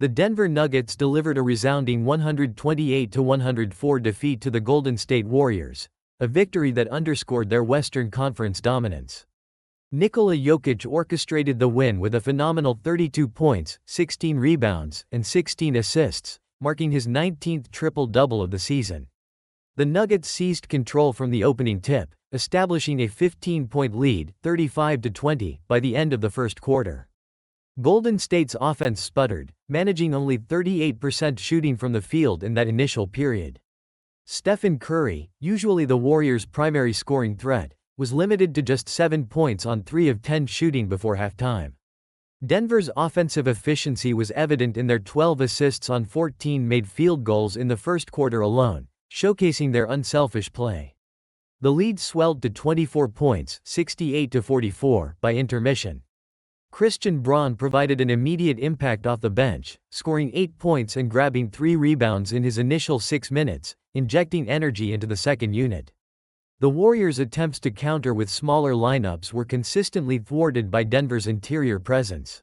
The Denver Nuggets delivered a resounding 128-104 defeat to the Golden State Warriors, a victory that underscored their Western Conference dominance. Nikola Jokic orchestrated the win with a phenomenal 32 points, 16 rebounds, and 16 assists, marking his 19th triple-double of the season. The Nuggets seized control from the opening tip, establishing a 15-point lead, 35-20, by the end of the first quarter. Golden State's offense sputtered, managing only 38% shooting from the field in that initial period. Seth Curry, usually the Warriors' primary scoring threat, was limited to just 7 points on 3 of 10 shooting before halftime. Denver's offensive efficiency was evident in their 12 assists on 14 made field goals in the first quarter alone, showcasing their unselfish play. The lead swelled to 24 points, 68-44, by intermission. Braun provided an immediate impact off the bench, scoring 8 points and grabbing 3 rebounds in his initial 6 minutes, injecting energy into the second unit. The Warriors' attempts to counter with smaller lineups were consistently thwarted by Denver's interior presence.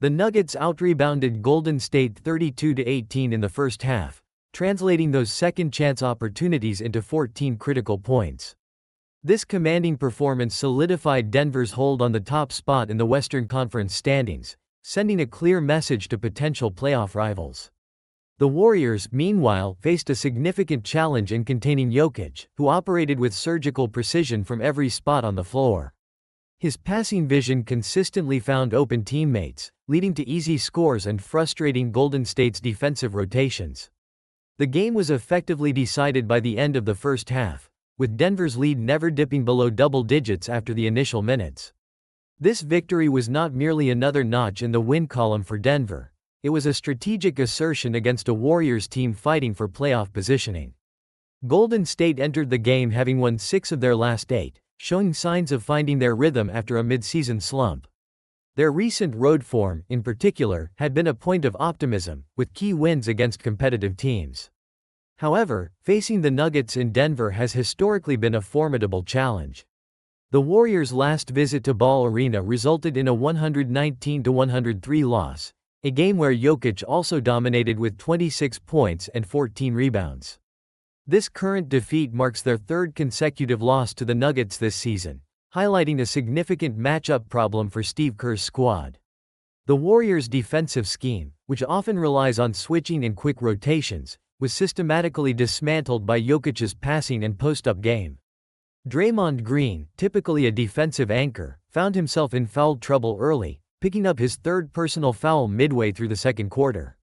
The Nuggets out-rebounded Golden State 32-18 in the first half, translating those second-chance opportunities into 14 critical points. This commanding performance solidified Denver's hold on the top spot in the Western Conference standings, sending a clear message to potential playoff rivals. The Warriors, meanwhile, faced a significant challenge in containing Jokic, who operated with surgical precision from every spot on the floor. His passing vision consistently found open teammates, leading to easy scores and frustrating Golden State's defensive rotations. The game was effectively decided by the end of the first half, with Denver's lead never dipping below double digits after the initial minutes. This victory was not merely another notch in the win column for Denver. It was a strategic assertion against a Warriors team fighting for playoff positioning. Golden State entered the game having won 6 of their last 8, showing signs of finding their rhythm after a mid-season slump. Their recent road form, in particular, had been a point of optimism, with key wins against competitive teams. However, facing the Nuggets in Denver has historically been a formidable challenge. The Warriors' last visit to Ball Arena resulted in a 119-103 loss, a game where Jokic also dominated with 26 points and 14 rebounds. This current defeat marks their 3rd consecutive loss to the Nuggets this season, highlighting a significant matchup problem for Steve Kerr's squad. The Warriors' defensive scheme, which often relies on switching and quick rotations, was systematically dismantled by Jokic's passing and post-up game. Draymond Green, typically a defensive anchor, found himself in foul trouble early, picking up his 3rd personal foul midway through the second quarter.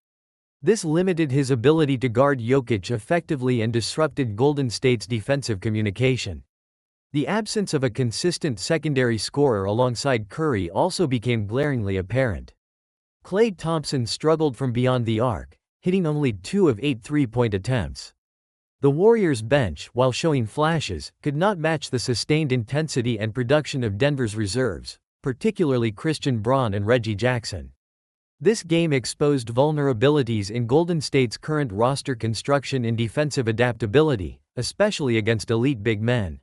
This limited his ability to guard Jokic effectively and disrupted Golden State's defensive communication. The absence of a consistent secondary scorer alongside Curry also became glaringly apparent. Klay Thompson struggled from beyond the arc, hitting only 2 of 8 three-point attempts. The Warriors' bench, while showing flashes, could not match the sustained intensity and production of Denver's reserves, particularly Braun and Reggie Jackson. This game exposed vulnerabilities in Golden State's current roster construction and defensive adaptability, especially against elite big men.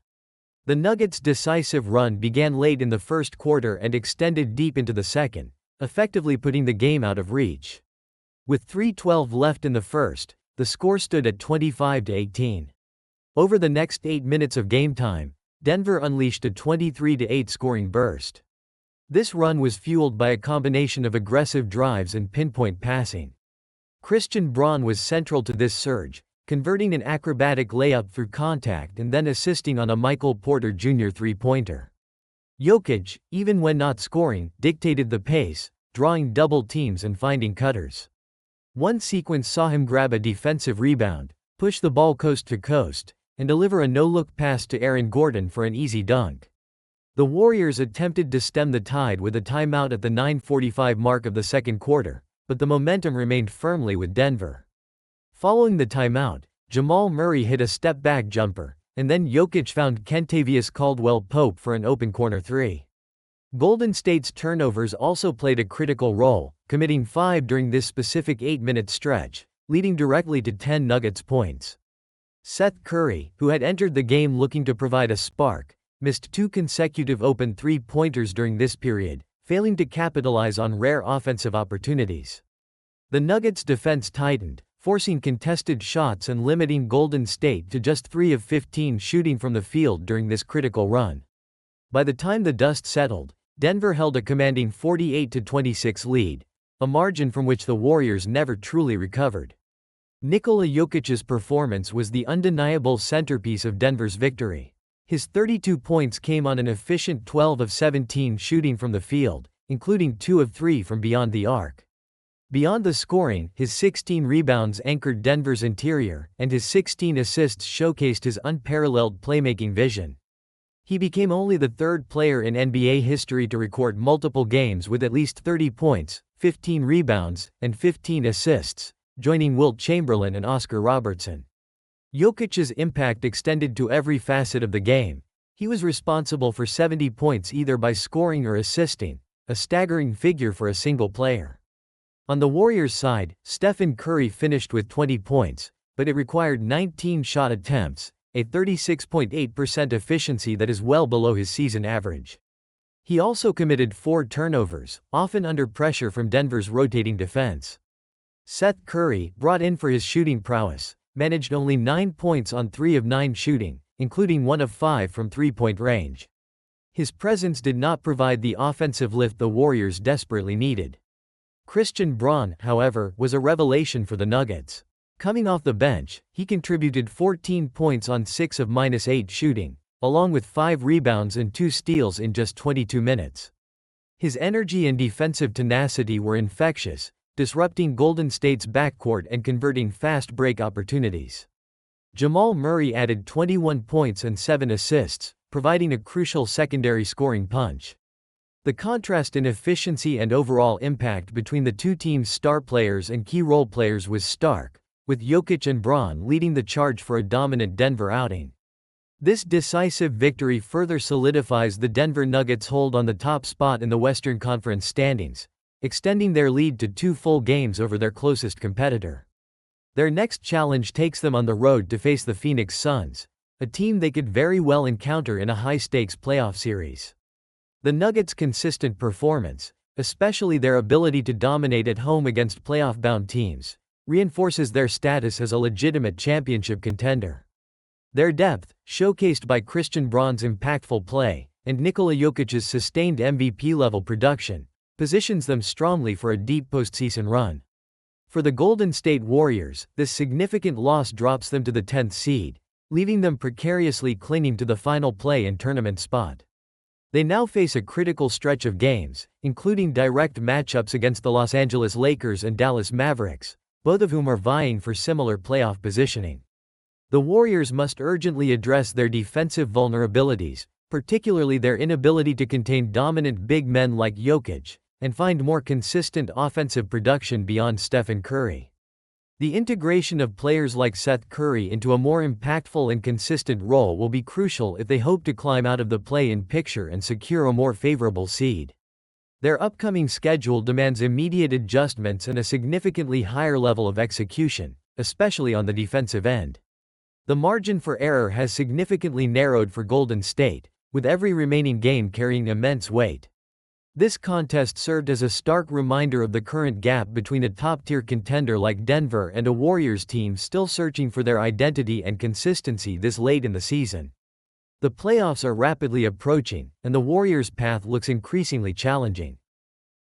The Nuggets' decisive run began late in the first quarter and extended deep into the second, effectively putting the game out of reach. With 3:12 left in the first, the score stood at 25-18. Over the next 8 minutes of game time, Denver unleashed a 23-8 scoring burst. This run was fueled by a combination of aggressive drives and pinpoint passing. Braun was central to this surge, converting an acrobatic layup through contact and then assisting on a Michael Porter Jr. three-pointer. Jokic, even when not scoring, dictated the pace, drawing double teams and finding cutters. One sequence saw him grab a defensive rebound, push the ball coast to coast, and deliver a no-look pass to Aaron Gordon for an easy dunk. The Warriors attempted to stem the tide with a timeout at the 9:45 mark of the second quarter, but the momentum remained firmly with Denver. Following the timeout, Jamal Murray hit a step-back jumper, and then Jokic found Kentavious Caldwell-Pope for an open corner 3. Golden State's turnovers also played a critical role, committing 5 during this specific 8-minute stretch, leading directly to 10 Nuggets points. Seth Curry, who had entered the game looking to provide a spark, missed 2 consecutive open three-pointers during this period, failing to capitalize on rare offensive opportunities. The Nuggets' defense tightened, forcing contested shots and limiting Golden State to just 3 of 15 shooting from the field during this critical run. By the time the dust settled, Denver held a commanding 48-26 lead, a margin from which the Warriors never truly recovered. Nikola Jokic's performance was the undeniable centerpiece of Denver's victory. His 32 points came on an efficient 12 of 17 shooting from the field, including 2 of 3 from beyond the arc. Beyond the scoring, his 16 rebounds anchored Denver's interior, and his 16 assists showcased his unparalleled playmaking vision. He became only the third player in NBA history to record multiple games with at least 30 points, 15 rebounds, and 15 assists, joining Wilt Chamberlain and Oscar Robertson. Jokic's impact extended to every facet of the game. He was responsible for 70 points either by scoring or assisting, a staggering figure for a single player. On the Warriors' side, Stephen Curry finished with 20 points, but it required 19 shot attempts, a 36.8% efficiency that is well below his season average. He also committed 4 turnovers, often under pressure from Denver's rotating defense. Seth Curry, brought in for his shooting prowess, managed only 9 points on 3 of 9 shooting, including 1 of 5 from three-point range. His presence did not provide the offensive lift the Warriors desperately needed. Christian Braun, however, was a revelation for the Nuggets. Coming off the bench, he contributed 14 points on 6 of -8 shooting, along with 5 rebounds and 2 steals in just 22 minutes. His energy and defensive tenacity were infectious, disrupting Golden State's backcourt and converting fast break opportunities. Jamal Murray added 21 points and 7 assists, providing a crucial secondary scoring punch. The contrast in efficiency and overall impact between the two teams' star players and key role players was stark, with Jokic and Braun leading the charge for a dominant Denver outing. This decisive victory further solidifies the Denver Nuggets' hold on the top spot in the Western Conference standings, extending their lead to 2 full games over their closest competitor. Their next challenge takes them on the road to face the Phoenix Suns, a team they could very well encounter in a high-stakes playoff series. The Nuggets' consistent performance, especially their ability to dominate at home against playoff-bound teams, reinforces their status as a legitimate championship contender. Their depth, showcased by Christian Braun's impactful play, and Nikola Jokic's sustained MVP-level production, positions them strongly for a deep postseason run. For the Golden State Warriors, this significant loss drops them to the 10th seed, leaving them precariously clinging to the final play-in tournament spot. They now face a critical stretch of games, including direct matchups against the Los Angeles Lakers and Dallas Mavericks, both of whom are vying for similar playoff positioning. The Warriors must urgently address their defensive vulnerabilities, particularly their inability to contain dominant big men like Jokic, and find more consistent offensive production beyond Stephen Curry. The integration of players like Seth Curry into a more impactful and consistent role will be crucial if they hope to climb out of the play-in picture and secure a more favorable seed. Their upcoming schedule demands immediate adjustments and a significantly higher level of execution, especially on the defensive end. The margin for error has significantly narrowed for Golden State, with every remaining game carrying immense weight. This contest served as a stark reminder of the current gap between a top-tier contender like Denver and a Warriors team still searching for their identity and consistency this late in the season. The playoffs are rapidly approaching, and the Warriors' path looks increasingly challenging.